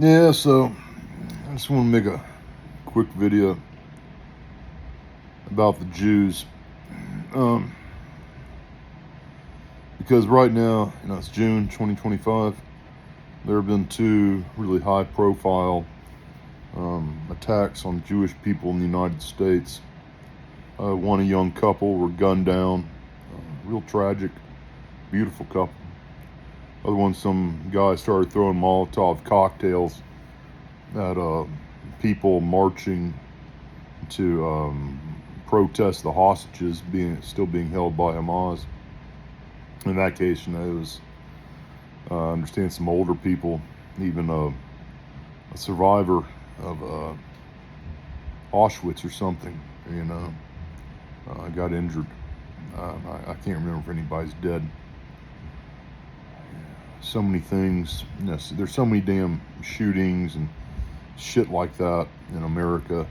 Yeah, so I just want to make a quick video about the Jews. Um, because right now, it's June 2025. There have been two really high profile attacks on Jewish people in the United States. One, a young couple were gunned down. Real tragic, beautiful couple. Other one, some guy started throwing Molotov cocktails at people marching to protest the hostages still being held by Hamas. In that case, it was I understand some older people, even a survivor of Auschwitz or something, got injured. I can't remember if anybody's dead. So many things. There's so many damn shootings and shit like that in America.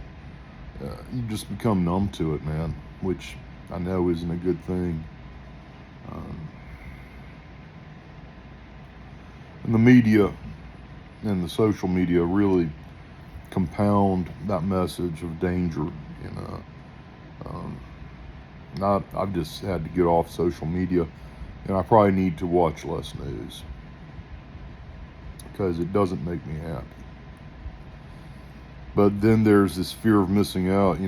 You just become numb to it, man, which I know isn't a good thing. And the media and the social media really compound that message of danger. I've just had to get off social media, and I probably need to watch less news because it doesn't make me happy. But then there's this fear of missing out,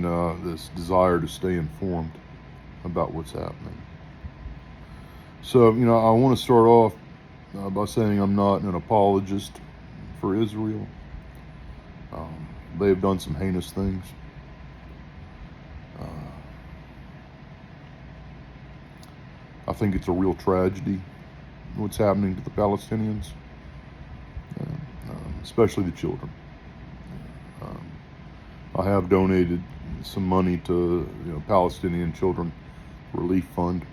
this desire to stay informed about what's happening. So, I want to start off by saying I'm not an apologist for Israel. They have done some heinous things. I think it's a real tragedy what's happening to the Palestinians, especially the children. I have donated some money to Palestinian Children Relief Fund.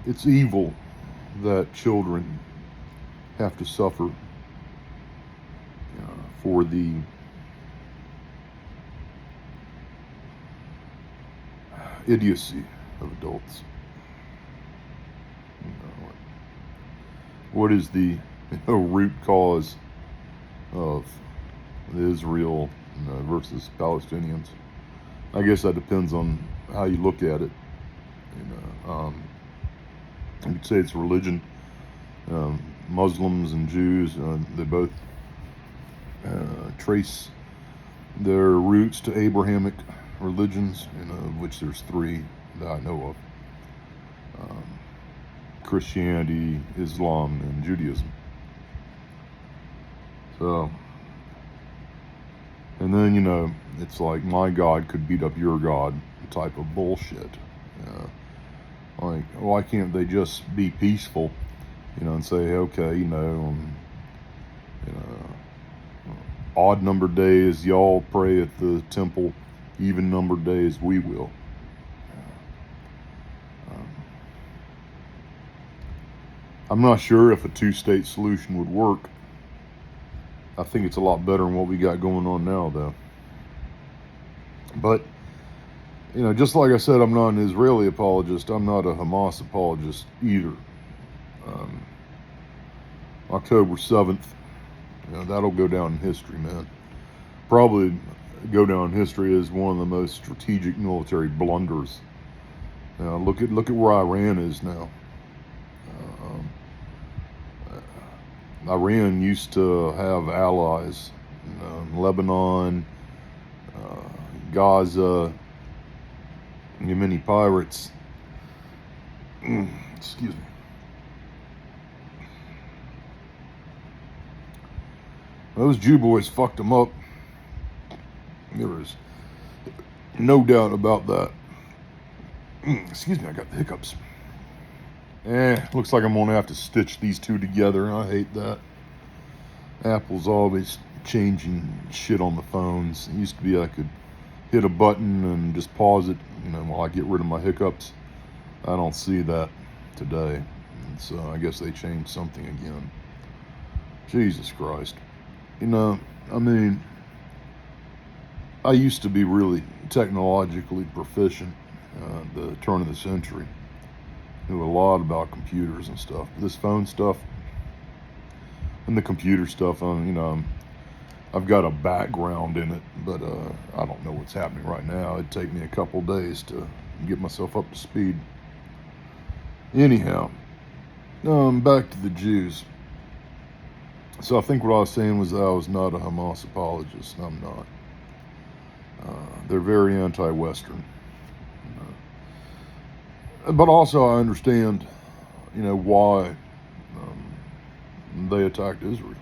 It's evil that children have to suffer for the idiocy of adults. What is the root cause of Israel versus Palestinians? I guess that depends on how you look at it. You could say it's religion. Muslims and Jews, they both trace their roots to Abrahamic religions, of which there's three that I know of. Christianity, Islam, and Judaism. So, and then, it's like my God could beat up your God type of bullshit. Like, why can't they just be peaceful, and say, okay, odd number days y'all pray at the temple, even number days we will. I'm not sure if a two-state solution would work. I think it's a lot better than what we got going on now, though. But, just like I said, I'm not an Israeli apologist. I'm not a Hamas apologist either. October 7th, that'll go down in history, man. Probably go down in history as one of the most strategic military blunders. Look at where Iran is now. Iran used to have allies, Lebanon, Gaza, Yemeni pirates. Excuse me. Those Jew boys fucked them up. There is no doubt about that. Excuse me, I got the hiccups. Looks like I'm gonna have to stitch these two together. I hate that. Apple's always changing shit on the phones. It used to be I could hit a button and just pause it, while I get rid of my hiccups. I don't see that today. And so I guess they changed something again. Jesus Christ. I used to be really technologically proficient, the turn of the century. Knew a lot about computers and stuff. But this phone stuff and the computer stuff, I've got a background in it, but I don't know what's happening right now. It'd take me a couple days to get myself up to speed. Anyhow, back to the Jews. So I think what I was saying was that I was not a Hamas apologist. I'm not. They're very anti-Western. But also I understand, why they attacked Israel.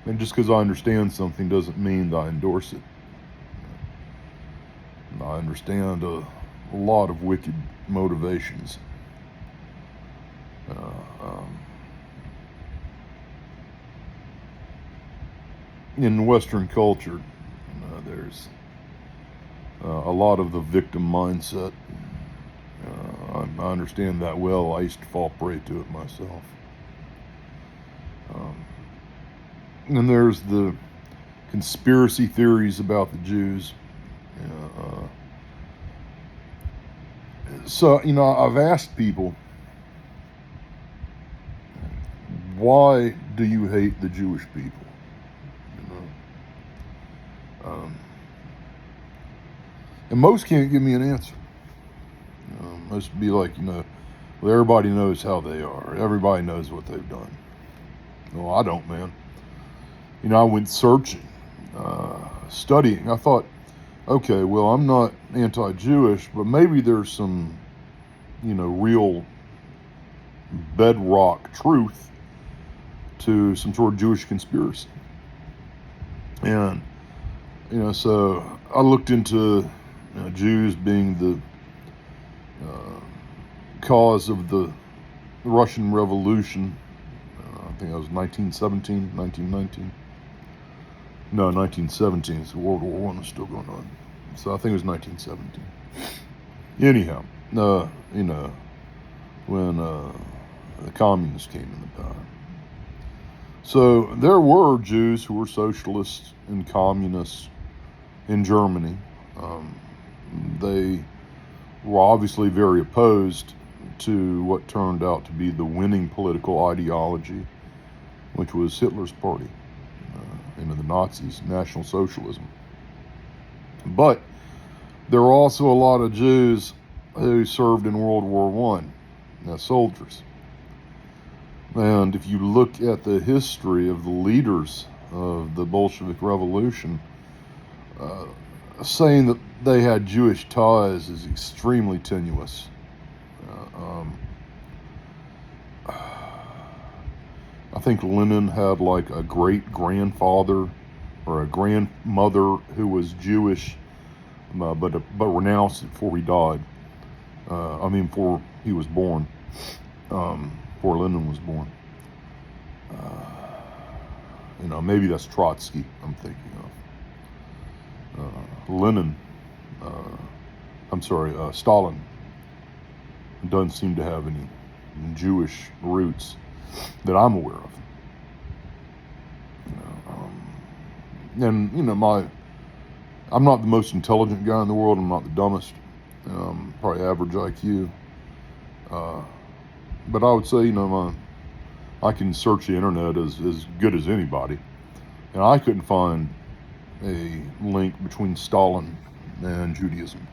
And just because I understand something doesn't mean that I endorse it. I understand a lot of wicked motivations. In Western culture, there's a lot of the victim mindset. I understand that well. I used to fall prey to it myself. And there's the conspiracy theories about the Jews. So, I've asked people, why do you hate the Jewish people? And most can't give me an answer. Most be like, well, everybody knows how they are. Everybody knows what they've done. Well, I don't, man. I went searching, studying. I thought, okay, well, I'm not anti-Jewish, but maybe there's some, real bedrock truth to some sort of Jewish conspiracy. And, so I looked into Jews being the cause of the Russian Revolution. I think that was 1919. No, 1917. So World War I was still going on. So I think it was 1917. Anyhow, when the communists came into power. So there were Jews who were socialists and communists in Germany. They were obviously very opposed to what turned out to be the winning political ideology, which was Hitler's party, the Nazis, National Socialism. But there were also a lot of Jews who served in World War I as soldiers. And if you look at the history of the leaders of the Bolshevik Revolution, saying that they had Jewish ties is extremely tenuous. I think Lenin had like a great-grandfather or a grandmother who was Jewish, but renounced it before he died. Before he was born. Before Lenin was born. Maybe that's Trotsky I'm thinking of. Stalin doesn't seem to have any Jewish roots that I'm aware of. I'm not the most intelligent guy in the world. I'm not the dumbest. Probably average IQ. But I would say, I can search the internet as good as anybody. And I couldn't find a link between Stalin and Judaism.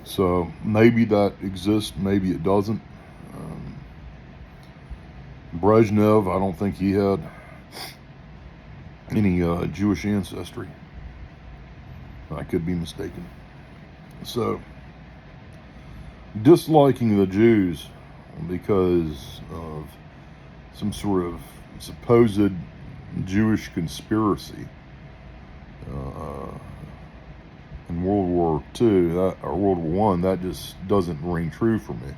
So maybe that exists, maybe it doesn't. Brezhnev, I don't think he had any Jewish ancestry. I could be mistaken. So, disliking the Jews because of some sort of supposed Jewish conspiracy in World War II or World War I, that just doesn't ring true for me.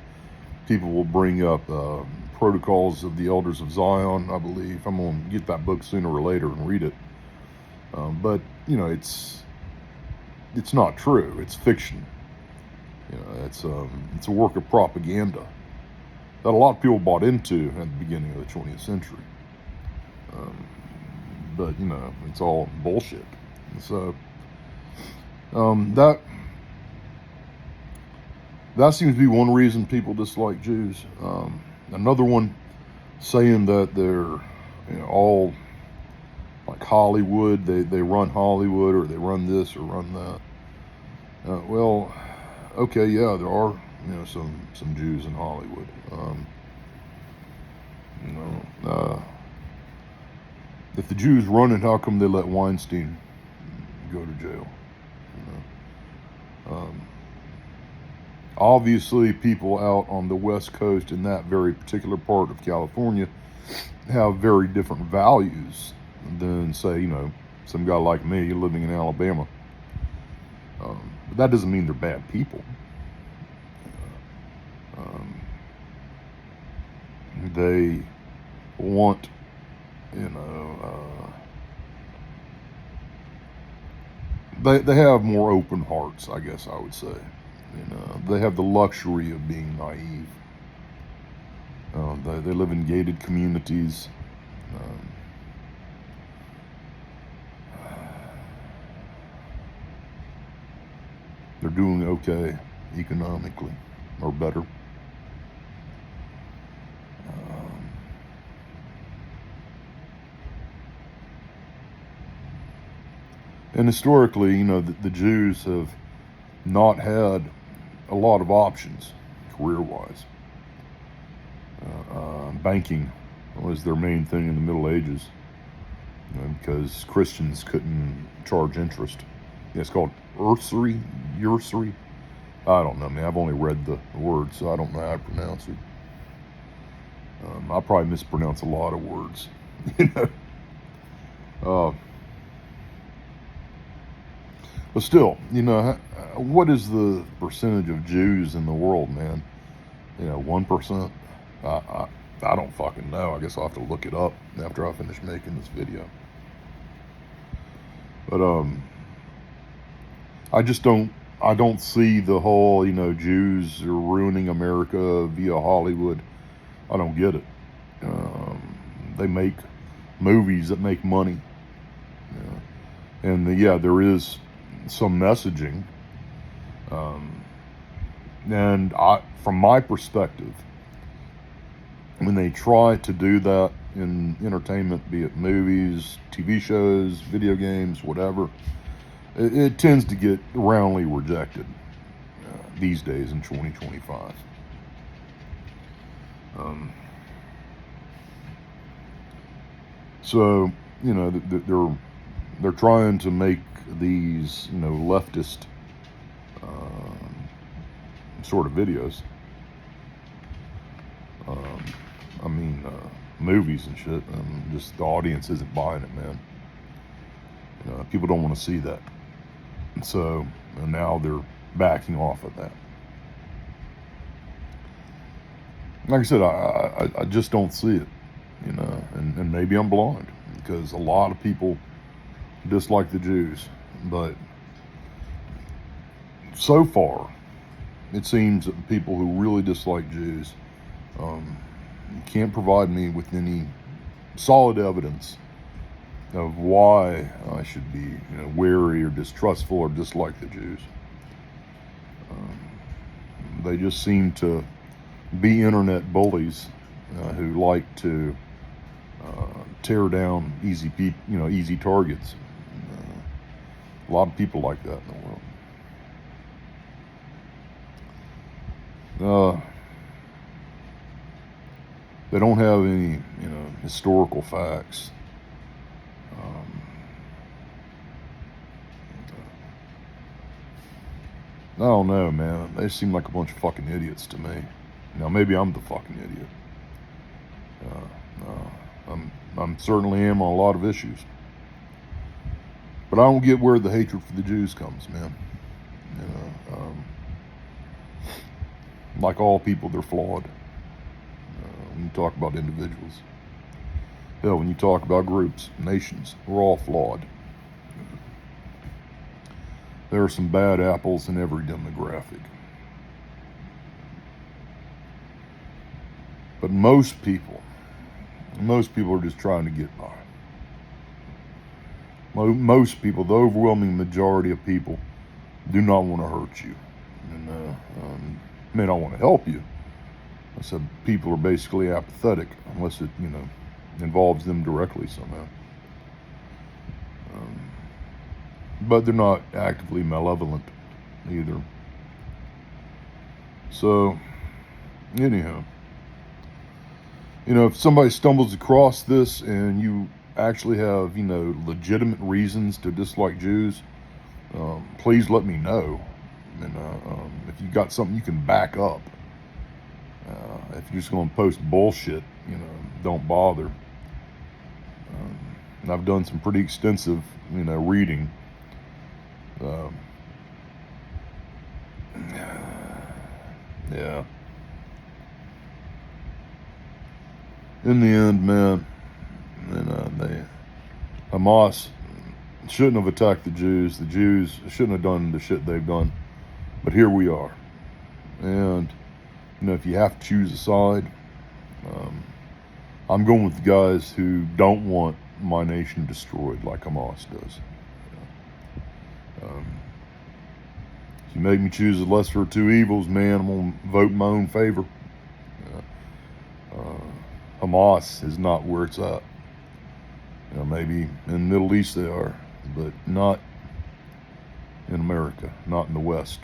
People will bring up Protocols of the Elders of Zion, I believe. I'm going to get that book sooner or later and read it. But it's not true. It's fiction. It's a work of propaganda that a lot of people bought into at the beginning of the 20th century. But it's all bullshit. So That seems to be one reason people dislike Jews. Another one, saying that they're all like Hollywood. They run Hollywood, or they run this or run that. Well, okay, yeah, there are some Jews in Hollywood. If the Jews run it, how come they let Weinstein go to jail? Obviously, people out on the West Coast in that very particular part of California have very different values than, say, some guy like me living in Alabama. But that doesn't mean they're bad people. They want, they have more open hearts, I guess I would say. They have the luxury of being naive. They live in gated communities. They're doing okay economically, or better. And historically, the Jews have not had a lot of options career-wise. Banking was their main thing in the Middle Ages, because Christians couldn't charge interest. It's called usury. I don't know, man. I've only read the word, so I don't know how to pronounce it. I probably mispronounce a lot of words. But still, what is the percentage of Jews in the world, man? 1%? I don't fucking know. I guess I'll have to look it up after I finish making this video. But I don't see the whole, Jews are ruining America via Hollywood. I don't get it. They make movies that make money. And there is some messaging. And from my perspective, when they try to do that in entertainment, be it movies, TV shows, video games, whatever, it tends to get roundly rejected these days in 2025. So, they're trying to make these, leftist sort of videos. Movies and shit. Just the audience isn't buying it, man. People don't want to see that. And so now they're backing off of that. Like I said, I just don't see it, and maybe I'm blind, because a lot of people dislike the Jews, but so far it seems that the people who really dislike Jews can't provide me with any solid evidence of why I should be wary or distrustful or dislike the Jews. They just seem to be internet bullies who like to tear down easy targets. A lot of people like that in the world. They don't have any, historical facts. I don't know, man. They seem like a bunch of fucking idiots to me. Now, maybe I'm the fucking idiot. I'm certainly am on a lot of issues. But I don't get where the hatred for the Jews comes, man. Like all people, they're flawed. When you talk about individuals. Hell, when you talk about groups, nations, we're all flawed. There are some bad apples in every demographic. But most people are just trying to get by. Most people, the overwhelming majority of people, do not want to hurt you, and may not want to help you. I said people are basically apathetic unless it, involves them directly somehow. But they're not actively malevolent either. So, anyhow, if somebody stumbles across this and you actually have, legitimate reasons to dislike Jews, please let me know. And if you got something you can back up, if you're just going to post bullshit, don't bother. And I've done some pretty extensive, reading. Yeah. In the end, man, Hamas shouldn't have attacked the Jews. The Jews shouldn't have done the shit they've done. But here we are. And, if you have to choose a side, I'm going with the guys who don't want my nation destroyed like Hamas does. If you make me choose the lesser of two evils, man, I'm going to vote in my own favor. Hamas is not where it's at. Maybe in the Middle East they are, but not in America, not in the West.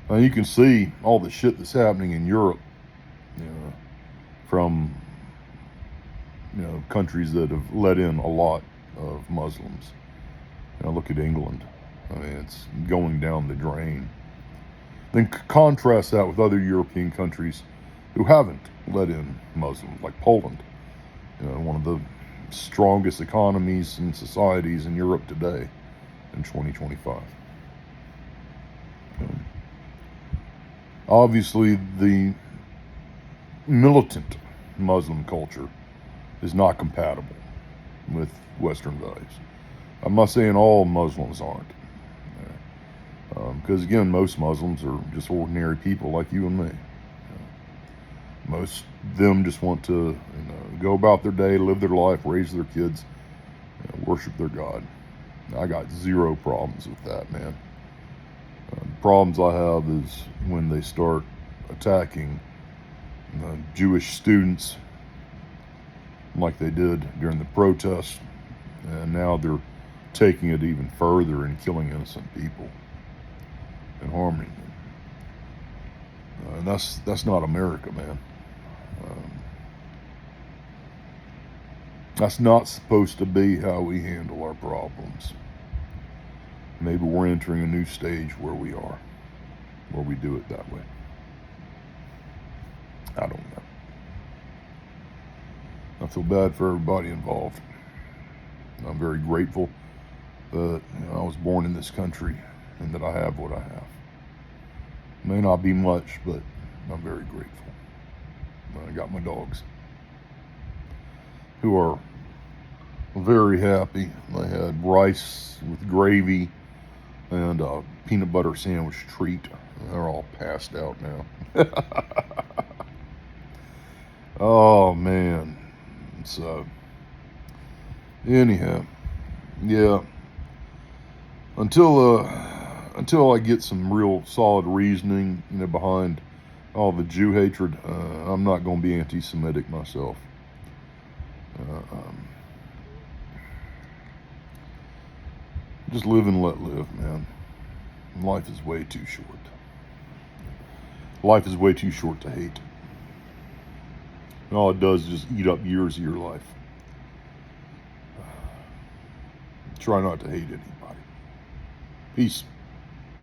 Now you can see all the shit that's happening in Europe, from countries that have let in a lot of Muslims. Look at England. I mean, it's going down the drain. Then contrast that with other European countries who haven't let in Muslims, like Poland, one of the strongest economies and societies in Europe today in 2025. Obviously, the militant Muslim culture is not compatible with Western values. I'm not saying all Muslims aren't. Because again, most Muslims are just ordinary people like you and me. Most of them just want to go about their day, live their life, raise their kids, worship their God. I got zero problems with that, man. The problems I have is when they start attacking Jewish students like they did during the protests, and now they're taking it even further and killing innocent people and harming them. And that's not America, man. That's not supposed to be how we handle our problems. Maybe we're entering a new stage where we are, where we do it that way. I don't know. I feel bad for everybody involved. I'm very grateful that I was born in this country and that I have what I have. May not be much, but I'm very grateful. I got my dogs, who are very happy. They had rice with gravy and a peanut butter sandwich treat. They're all passed out now. Oh, man. So, anyhow, yeah. Until I get some real solid reasoning, behind all the Jew hatred, I'm not going to be anti-Semitic myself. Just live and let live, man. Life is way too short. Life is way too short to hate. And all it does is just eat up years of your life. Try not to hate anybody. Peace.